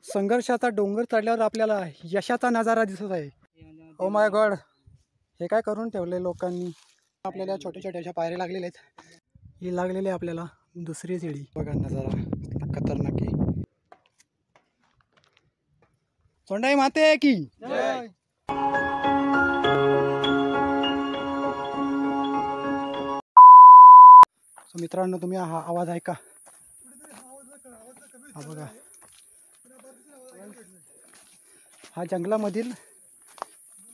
संघर्षाचा डोंगर चढल्यावर आपल्याला यशाचा नजारा दिसत आहे. ओ माय गॉड, हे काय करून ठेवले लोकांनी. आपल्याला छोट्या छोट्या अशा पायऱ्या लागलेल्या आहेत. ही लागलेली आहे आपल्याला दुसरी सीडी. बघा नजारा खतरनाक आहे. सोंडाई माते की जय. मित्रांनो, तुम्ही हा आवाज ऐका. हा बघा, हा जंगलामधील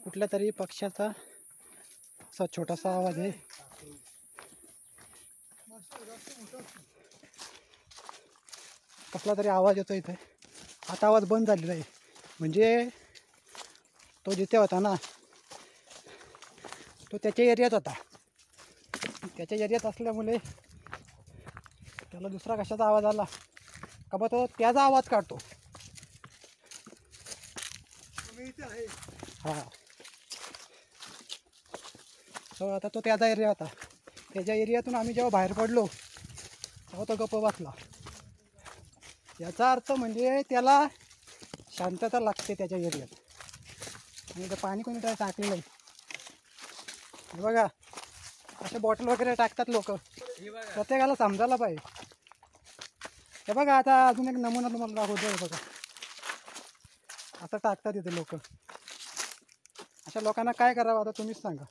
कुठल्या तरी पक्ष्याचा असा छोटासा आवाज आहे. कसला तरी आवाज येतो इथे. आता आवाज बंद झालेला आहे. म्हणजे तो जिथे होता ना, तो त्याच्या एरियात होता. त्याच्या एरियात असल्यामुळे त्याला दुसरा कशाचा आवाज आला का बा तो त्याचा आवाज काढतो. हां, तो आता तो त्याचा एरिया होता. त्याच्या एरियातून आम्ही जेव्हा बाहेर पडलो तेव्हा तो गप्प बसला. याचा अर्थ म्हणजे त्याला शांतता लागते त्याच्या एरियात. आणि ते पाणी कोणी काय टाकलेलं आहे. हे बघा, असे बॉटल वगैरे टाकतात लोक. प्रत्येकाला समजायला पाहिजे. हे बघा, आता अजून एक नमुना तुम्हाला दाखवतो. आहे बघा, असं टाकतात इथे लोक. अशा लोकांना काय करावं आता तुम्हीच सांगा.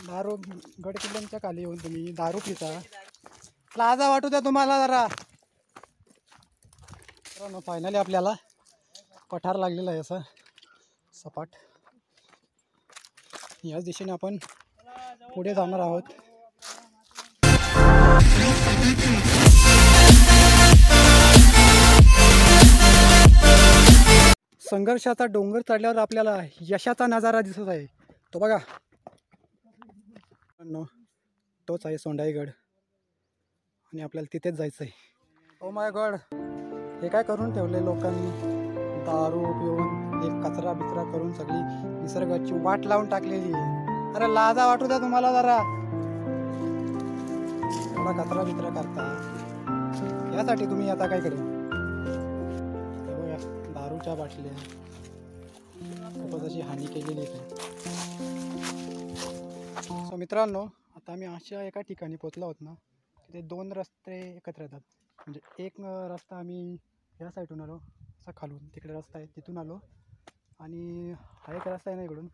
दारू गड किल्ल्यांच्या खाली येऊन तुम्ही दारू पिता, लाजा वाटू द्या तुम्हाला जरा. फायनली आपल्याला पठार लागलेला आहे असं सपाट. याच दिशेने आपण पुढे जाणार आहोत. संघर्षाचा डोंगर चढल्यावर आपल्याला यशाचा नजारा दिसत आहे. तो बघा, तोच आहे सोंडाईगड. आणि आपल्याला तिथेच जायचं आहे. ओ माय गॉड, हे काय करून ठेवले लोकांनी. दारू पिऊन एक कचरा बिचरा करून सगळी निसर्गाची वाट लावून टाकलेली आहे. अरे लाजा वाटू द्या तुम्हाला जरा. थोडा कचरा बिचरा करता यासाठी तुम्ही आता काय करेल. बघा, दारूच्या बाटल्या खूपच अशी हानी केलेली आहे. सो मित्रांनो, आता आम्ही अशा एका ठिकाणी पोचलो आहोत ना, तिथे दोन रस्ते एकत्र येतात. म्हणजे एक रस्ता आम्ही या साईडून आलो, असा खालून तिकडे रस्ता आहे तिथून आलो. आणि हा एक रस्ता आहे ना इकडून,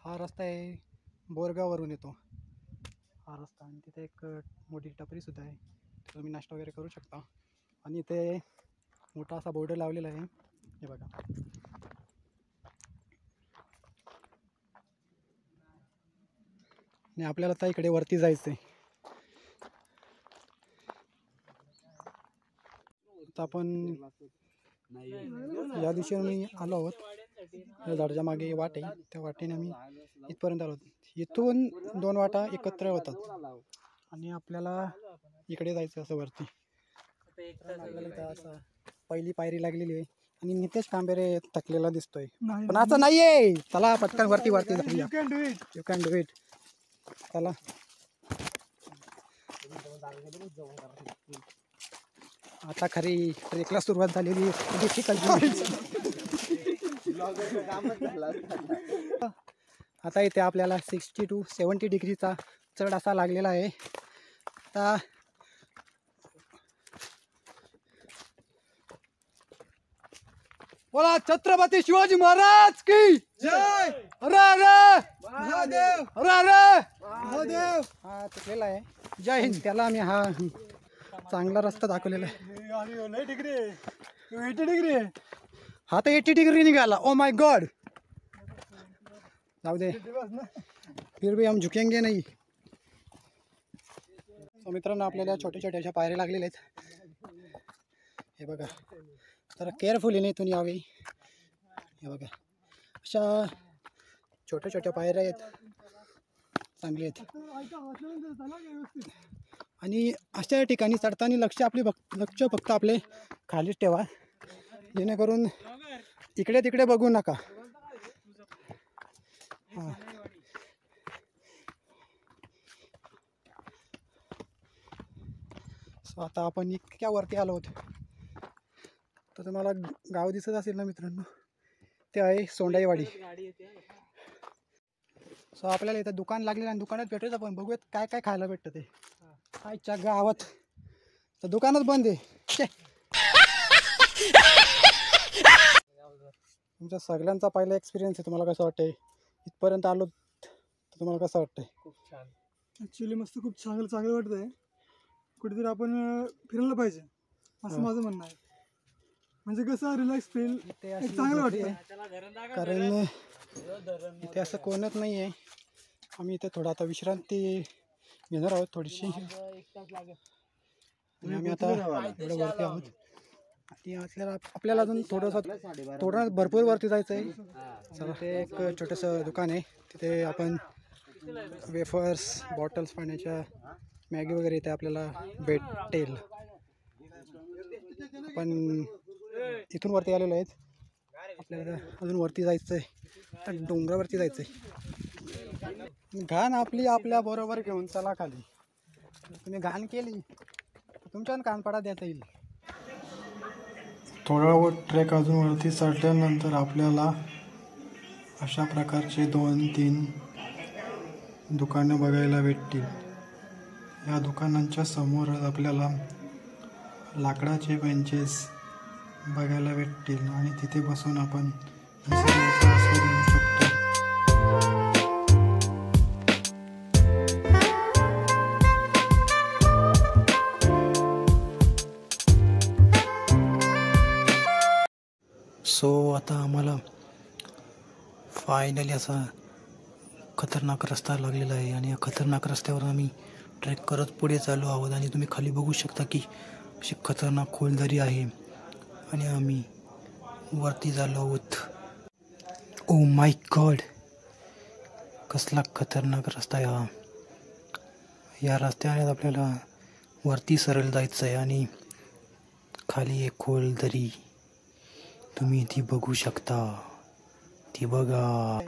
हा रस्ता आहे बोरगाववरून येतो हा रस्ता. आणि तिथे एक मोठी टपरीसुद्धा आहे, तुम्ही नाश्ता वगैरे करू शकता. आणि इथे मोठा असा बोर्ड लावलेला आहे, हे बघा. आणि आपल्याला आता इकडे वरती जायचं आहे. तर आपण या दिशेने आलो आहोत. या झाडाच्या मागे वाट आहे, त्या वाटेने आम्ही इथपर्यंत आलो. इथून दोन वाटा एकत्र होतात आणि आपल्याला इकडे जायचं असं वरती. आपल्याला इथं असं पहिली पायरी लागलेली आहे. आणि नितेश कांबेरे थकलेला दिसतोय, पण असं नाहीये. चला पटकन वरती वरती जाऊया. You can do it. चला, आता खरी ट्रेकला सुरुवात झालेली. आता इथे आपल्याला 60 to 70 डिग्रीचा चढ असा लागलेला आहे. आता बोला छत्रपती शिवाजी महाराज की जय. अरे अरे महादेव, अरे अरे महादेव. हा चुकलेला आहे. जय हिंद. त्याला आम्ही हा चांगला रस्ता दाखवलेला आहे. 80 डिग्री. हा तर 80 डिग्री निघाला. ओ माय गॉड, जाऊ दे, फिर भी हम झुकेंगे नाही. सो मित्रांनो, आपल्याला छोट्या छोट्या अशा पायऱ्या लागलेल्या आहेत. हे बघा, जरा केअरफुली इथून यावे. हे बघा, अशा छोट्या छोट्या पायऱ्या आहेत, चांगले आहेत. आणि अशा ठिकाणी चढताना लक्ष फक्त आपले खालीच ठेवा, जेणेकरून इकडे तिकडे बघू नका. हां, सो आता आपण इतक्या वरती आलो आहोत. तर तुम्हाला गाव दिसत असेल ना मित्रांनो, ते आहे सोंडाईवाडी. सो आपल्याला इथं दुकान लागलेलं आणि दुकानात भेटायचं, पण बघूयात काय काय खायला भेटतं ते. आजच्या गावात तर दुकानच बंद आहे. तुमच्या सगळ्यांचा पहिला एक्सपिरियन्स आहे, तुम्हाला कसं वाटतंय? इथपर्यंत आलो तर तुम्हाला कसं वाटतंय? खूप छान. ॲक्च्युली मस्त, खूप चांगलं वाटतं आहे. कुठेतरी आपण फिरायला पाहिजे असं माझं म्हणणं आहे. म्हणजे कसं रिलॅक्स फील चांगलं वाटतं. कारण इथे असं कोणच नाही आहे. आम्ही इथे थोडा आता विश्रांती घेणार आहोत थोडीशी, आणि आम्ही आता एवढं वरती आहोत. आणि आपल्याला अजून थोडं भरपूर वरती जायचं आहे. चला, ते एक छोटंसं दुकान आहे, तिथे आपण वेफर्स, बॉटल्स पाण्याच्या, मॅगी वगैरे इथे आपल्याला भेटेल. पण इथून वरती आलेलो आहेत, आपल्याला अजून वरती जायचं आहे, तर डोंगरावरती जायचं आहे. घाण आपली आपल्या बरोबर घेऊन चला खाली. तुम्ही घाण केली तर तुमच्यावर कानपाडा देता येईल. थोडा वर ट्रेक अजून वरती चढल्यानंतर आपल्याला अशा प्रकारचे 2-3 दुकानं बघायला भेटतील. या दुकानांच्या समोरच आपल्याला लाकडाचे बेंचेस बघायला भेटतील आणि तिथे बसून आपण निसर्गाचा आस्वाद घेऊ शकतो. सो आता आम्हाला फायनली असा खतरनाक रस्ता लागलेला आहे, आणि या खतरनाक रस्त्यावर आम्ही ट्रेक करत पुढे चालू आहोत. आणि तुम्ही खाली बघू शकता की अशी खतरनाक खोल दरी आहे, आणि आम्ही वरती झालो आहोत. ओ माय गॉड, कसला खतरनाक रस्ता आहे हा. या रस्त्याने आपल्याला वरती सरळ जायचं आहे, आणि खाली एक खोल दरी तुम्ही ती बघू शकता. ती बघा,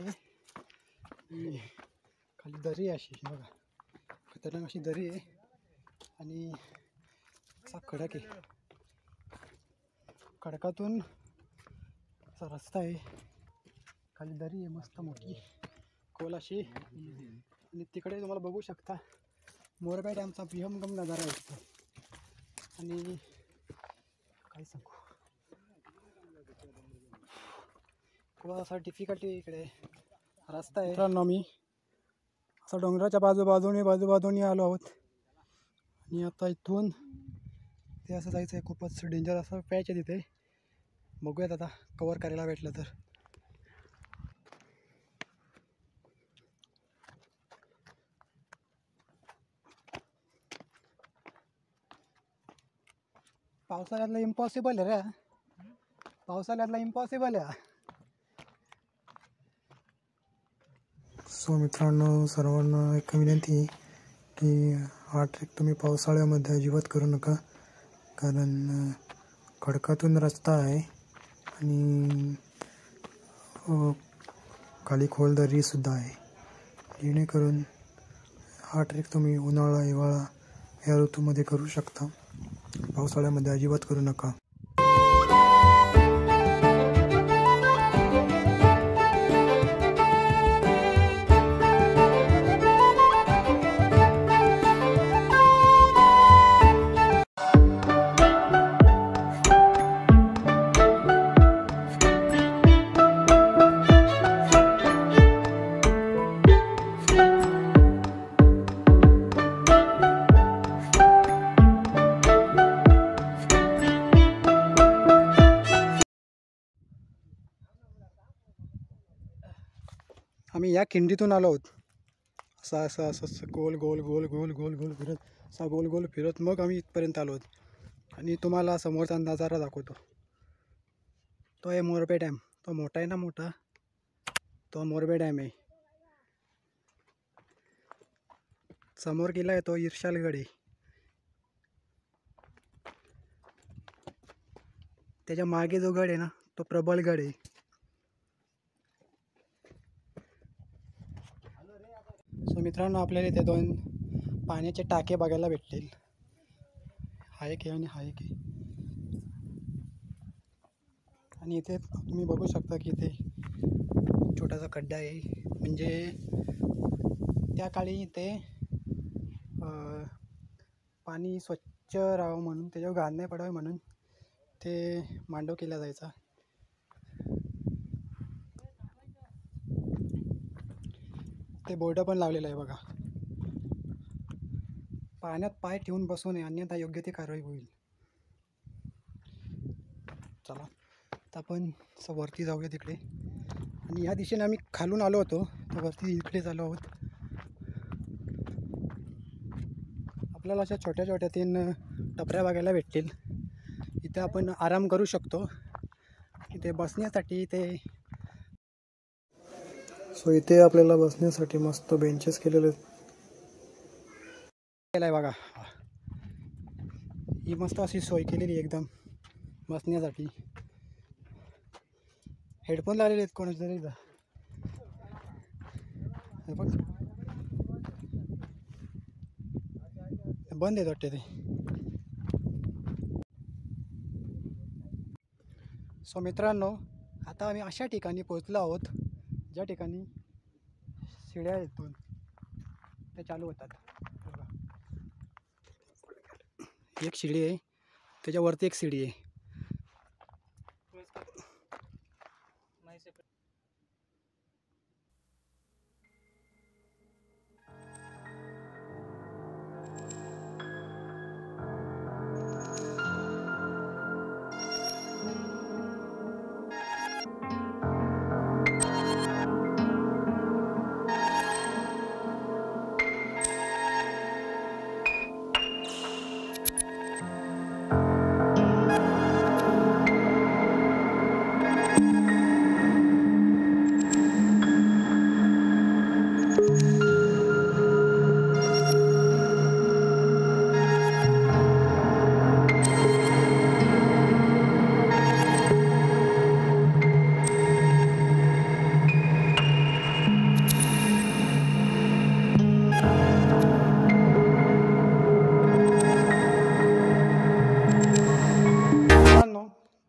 खाली दरी अशी बघा, खतरनाक अशी दरी आहे, आणि असा खडक आहे. खडकातून असा रस्ता आहे, खाली दरी आहे मस्त मोठी खोल अशी, आणि तिकडे तुम्हाला बघू शकता मोरबा डॅमचा विहंगम नजारा आहे. आणि काय सांगू, खूप असा डिफिकल्टी इकडे रस्ता आहे. मित्रांनो, आम्ही असं डोंगराच्या बाजूबाजूने आलो आहोत, आणि आता इथून ते असं जायचं आहे. खूपच डेंजर असं पॅच आहे तिथे. बघूयात आता कवर करायला भेटलं तर. पावसाळ्यातला इम्पॉसिबल आहे रे, पावसाळ्यातला इम्पॉसिबल आहे. सो मित्रांनो, सर्वांना एक विनंती की हा ट्रेक तुम्ही पावसाळ्यामध्ये अजिबात करू नका, कारण खडकातून रस्ता आहे आणि खाली खोल दरीसुद्धा आहे. जेणेकरून हा ट्रेक तुम्ही उन्हाळा, हिवाळा या ऋतूमध्ये करू शकता, पावसाळ्यामध्ये अजिबात करू नका. आम्ही या खिंडीतून आलो आहोत. असं असं असं असं गोल गोल गोल गोल गोल गोल फिरत, असा गोल गोल फिरत मग आम्ही इथपर्यंत आलो आहोत. आणि तुम्हाला समोरचा नजारा दाखवतो. तो आहे मोरबे डॅम. तो मोठा आहे ना, मोठा तो मोरबे डॅम आहे. समोर गेला आहे तो इर्शालगड आहे. त्याच्या मागे जो गड आहे ना, तो प्रबळगड आहे. सो मित्रांनो, आपल्याला इथे 2 पाण्याचे टाके बघायला भेटतील. हा एक आहे आणि हा एक आहे. आणि इथे तुम्ही बघू शकता की इथे छोटासा खड्डा आहे, म्हणजे त्या काळी इथे पाणी स्वच्छ राहावं म्हणून, त्याच्यावर घाण नाही पडावे म्हणून ते मांडव केला जायचा. ते बोर्ड पण लावलेलं आहे बघा, पाण्यात पाय ठेवून बसू नये अन्यथा योग्य ती कारवाई होईल. चला आता आपण वरती जाऊया तिकडे. आणि ह्या दिशेने आम्ही खालून आलो होतो, तर वरती इकडेच आलो आहोत. आपल्याला अशा छोट्या छोट्या 3 टपऱ्या बघायला भेटतील. इथे आपण आराम करू शकतो. इथे बसण्यासाठी सो इथे आपल्याला बसण्यासाठी मस्त बेंचेस केलेले आहे बघा. ही मस्त अशी सोय केलेली एकदम बसण्यासाठी. हेडफोन लावलेले आहेत कोणाचे तरी इथं. बघ बंद आहेत वाटते ते. सो मित्रांनो, आता आम्ही अशा ठिकाणी पोहोचलो आहोत ज्या ठिकाणी शिड्या आहेत 2 त्या चालू होतात. एक शिडी आहे, त्याच्यावरती एक शिडी आहे.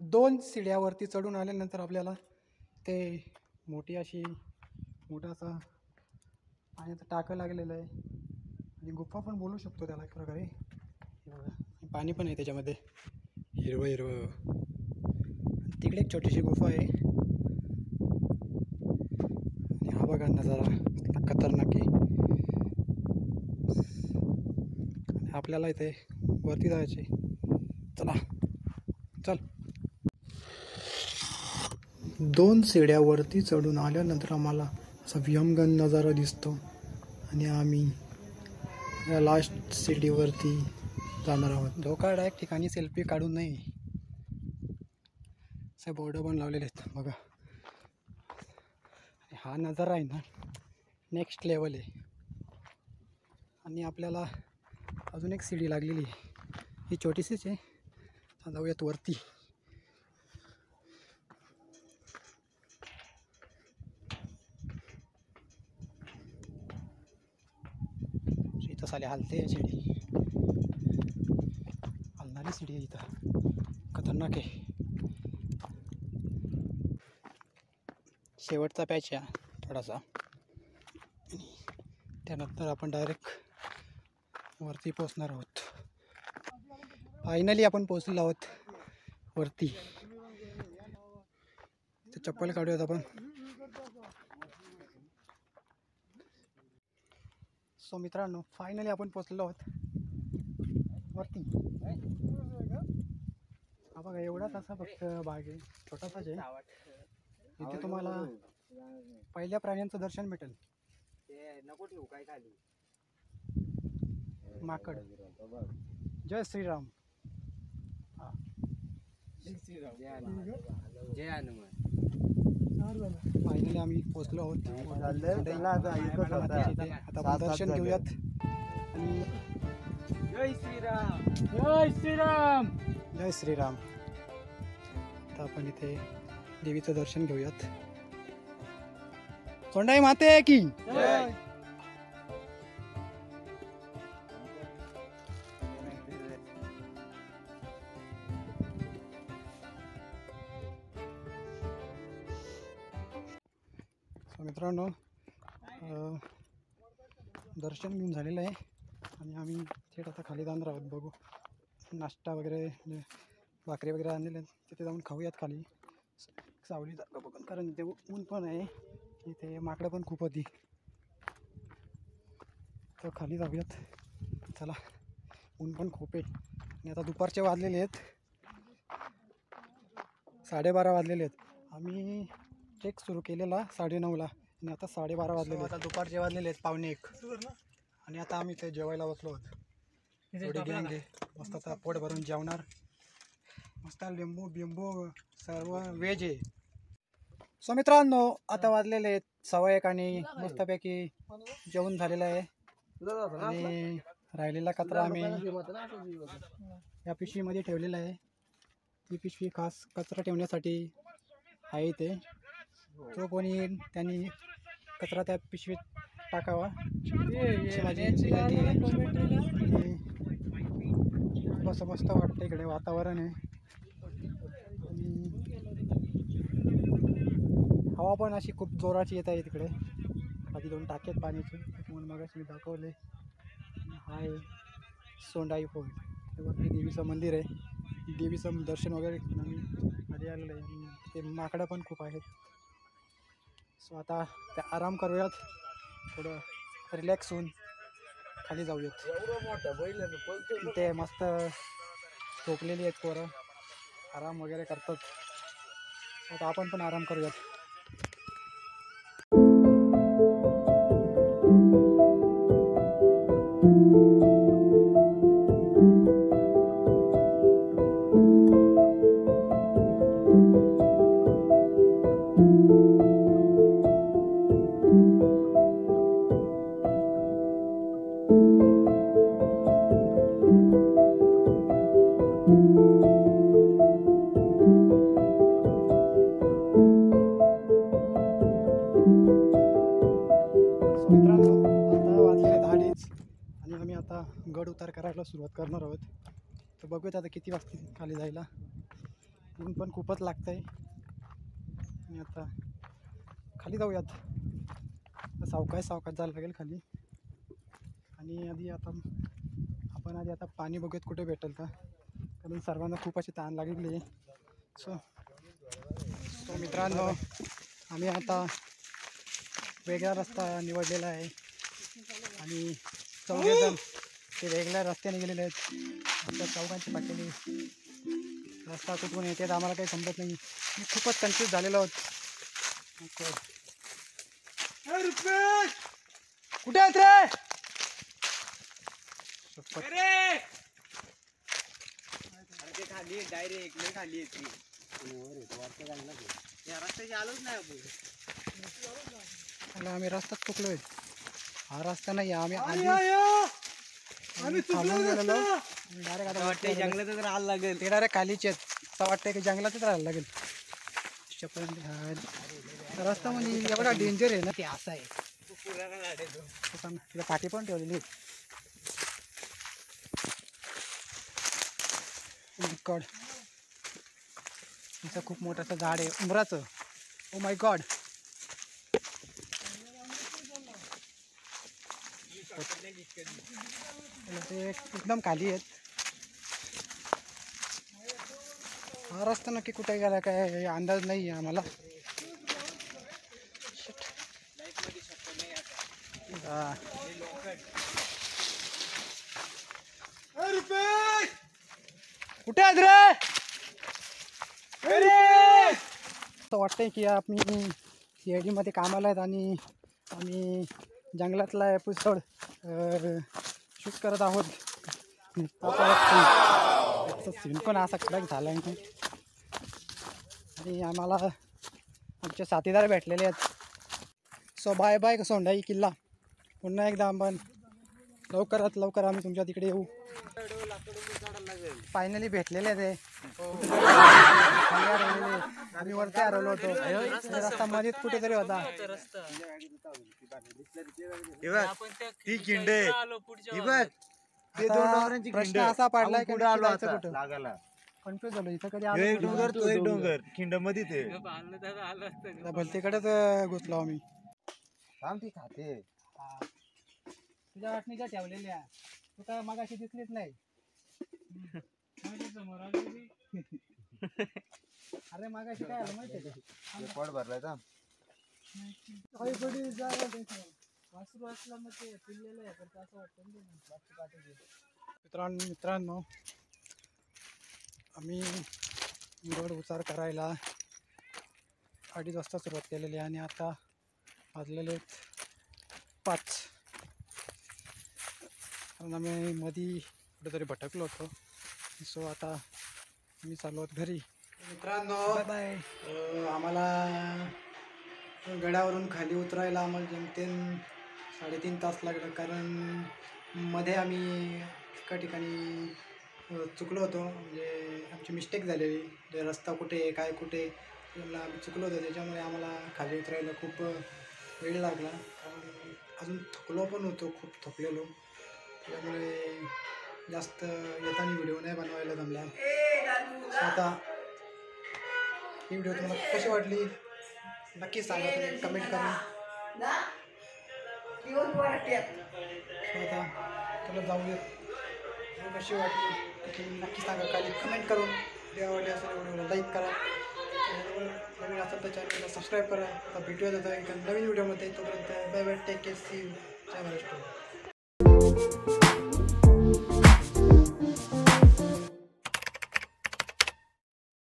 दोन शिड्यावरती चढून आल्यानंतर आपल्याला ते मोठासा पाण्याचं टाकं लागलेलं आहे आणि गुफा पण बोलू शकतो त्याला एक प्रकारे. पाणी पण आहे त्याच्यामध्ये हिरवं हिरवं. तिकडे एक छोटीशी गुफा आहे आणि हा बघा नजारा खतरनाक आहे. आपल्याला इथे वरती जायचे. चला चल. 2 शिड्यावरती चढून आल्यानंतर आम्हाला असा विहंगम नजारा दिसतो आणि आम्ही या लास्ट शिडीवरती जाणार आहोत. धोकादायक ठिकाणी सेल्फी काढू नये असे बोर्ड पण लावलेले आहेत बघा. हा नजारा आहे ना नेक्स्ट लेवल आहे. आणि आपल्याला अजून एक शिडी लागलेली आहे, ही छोटीशीच आहे. जाऊयात वरती. इथं साले हलते शिडी, हलणारी शिडी आहे इथं, खतरनाक आहे. शेवटचा पॅच आहे थोडासा, त्यानंतर आपण डायरेक्ट वरती पोचणार आहोत. फायनली आपण पोचलो आहोत वरती. चप्पल काढूयात आपण. सो मित्रांनो, फायनली आपण पोचलो आहोत वरती. हा बघा एवढाच असा फक्त भाग आहे, छोटासाच आहे. इथे तुम्हाला पहिल्या प्राण्यांचं दर्शन भेटेल. नको ठेवू काय खाली. माकड. जय श्रीराम. हा जय हनुमान. फायनली आम्ही पोचलो आहोत. आता आपण दर्शन घेऊयात. आणि जय श्रीराम. जय श्रीराम. जय श्रीराम. आता आपण इथे देवीचं दर्शन घेऊयात. सोंडाई माते की जय. मित्रांनो दर्शन घेऊन झालेलं आहे आणि आम्ही थेट आता खाली जाणार आहोत. बघू नाश्ता वगैरे म्हणजे भाकरी वगैरे आणलेले आहेत, तिथे जाऊन खाऊयात खाली सावली जागा बघून, कारण ते ऊन पण आहे इथे, माकडं पण खूप होती. तर खाली जाऊयात चला, ऊन पण खूप आहे आणि आता दुपारचे वाजलेले आहेत 12:30 वाजलेले आहेत. आम्ही चेक सुरू केलेला 9:30ला आणि आता 12:30 वाजलेले. आता दुपारचे वाजलेले आहेत 1:15 आणि आता आम्ही ते जेवायला बसलो आहोत. थोडी गँग आहे, मस्त आता पोट भरून जेवणार, मस्त लिंबू बिंबू सर्व व्हेज आहे. सो मित्रांनो आता वाजलेले आहेत 1:15 आणि मस्तपैकी जेवण झालेलं आहे आणि राहिलेला कचरा आम्ही या पिशवीमध्ये ठेवलेला आहे. ती पिशवी खास कचरा ठेवण्यासाठी आहे ते, जो कोणी येईल त्यांनी कचरा त्या पिशवीत टाकावा अशी माझी विनंती आहे. मस्त मस्त वाटतं इकडे, वातावरण आहे आणि हवा पण अशी खूप जोराची येत आहे तिकडे. आधी 2 टाके आहेत पाण्याचे, म्हणून मगाशी मी दाखवले. हा आहे सोंडाई फोर्ट, वरती देवीचं मंदिर आहे, देवीचं दर्शन वगैरे आम्ही आधी आलेलं आहे आणि ते माकडं पण खूप आहेत. सो आता ते आराम करूयात, थोडं रिलॅक्स होऊन खाली जाऊयात. इथे मस्त झोपलेली आहेत पोरं, आराम वगैरे करतात. आता आपण पण आराम करूयात. मित्रांनो आता वाजले 10:30 आणि आम्ही आता गड उतार करायला सुरुवात करणार आहोत. तर बघूयात आता किती वाजतील खाली जायला. ऊन पण खूपच लागतं आहे आणि आता खाली जाऊयात. सावकाश जायला लागेल खाली आणि आधी आता पाणी बघूयात कुठे भेटेल का, कारण सर्वांना खूप अशी ताण लागलेली आहे. सो मित्रांनो आम्ही आता वेगळा रस्ता निवडलेला आहे आणि चौघेजण ते वेगळ्या रस्त्याने गेलेले आहेत. आमच्या चौघांची पाठलेली रस्ता कुठून येते आम्हाला काही समजत नाही. मी खूपच कन्फ्यूज झालेलो आहोत. कुठे आहेत रे? खाली डायरेक्ट खाली येते या रस्त्याची आलोच नाही आपण. आम्ही रस्ताच चुकलोय, हा रस्ता नाही. आम्ही थांबून गेलेलो डायरेक्ट. आता वाटतं जंगलातच राहायला लागेल, ते डायरेक्ट खालीचे आहेत. असं वाटतं की जंगलातच राहायला लागेल. रस्ता म्हणजे एवढा डेंजर आहे ना, ते असं आहे. तिला पाठी पण ठेवलेली गॉड. तिचं खूप मोठंसं झाड आहे उंबराचं. Oh my God. ते एकदम खाली आहेत. हा रस्ता नक्की कुठे गेला काय अंदाज नाही आहे आम्हाला. कुठे आहेत रे? असं वाटतंय की आम्ही CID मध्ये कामाला आहेत आणि आम्ही जंगलातला एपिसोड शूट करत आहोत. सीन पण असा कडक झाला आहे आणि आम्हाला आमचे साथीदार भेटलेले आहेत. सो बाय बाय सोंडाई किल्ला. पुन्हा एकदा आपण लवकरात लवकर आम्ही तुमच्या तिकडे येऊ. फायनली भेटलेले आहे ते. आम्ही वरती हरवलो होतो, रस्ता मध्येच कुठेतरी होता. प्रश्न असा पडलाय की कन्फ्युज झालो. इथं कधी आलो डोंगर खिंड मध्ये भलतीकडेच घुसलो आम्ही. थांब ती खाते. हा. तुझ्या वाटणीच्या ठेवलेल्या तू काय मगाशी दिसलीच नाही. अरे मगाशी काय आलं माहितीये का? पोट भरलाय थांब. मित्रांनो आम्ही गड उतार करायला 2:30 वाजता सुरुवात केलेली आहे आणि आता वाजलेले 5. कारण आम्ही मधी कुठेतरी भटकलो होतो. सो आता आम्ही चालू आहोत घरी. मित्रांनो बाय. आम्हाला गडावरून खाली उतरायला आम्हाला जेमतेम 3.5 तास लागलं. कारण मध्ये आम्ही एका ठिकाणी चुकलो होतो. म्हणजे आमची मिस्टेक झालेली. म्हणजे रस्ता कुठे काय कुठे याला आम्ही चुकलो होतो. त्याच्यामुळे आम्हाला खाली उतरायला खूप वेळ लागला. कारण अजून थकलो पण होतो, खूप थकलेलो. त्यामुळे जास्त येताना व्हिडिओ नाही बनवायला जमला. आता ही व्हिडिओ तुम्हाला कशी वाटली नक्की सांगा तुम्ही कमेंट करून. आता तुला जाऊयात कशी वाटली तुम्ही नक्की सांगा खाली कमेंट करून. व्हिडिओ आवडली असेल व्हिडिओला लाईक करा. नवीन असेल तर चॅनलला सबस्क्राईब करा. आता भेटूया जाता एका नवीन व्हिडिओमध्ये. तोपर्यंत bye bye. Take care. See you. जय महाराष्ट्र.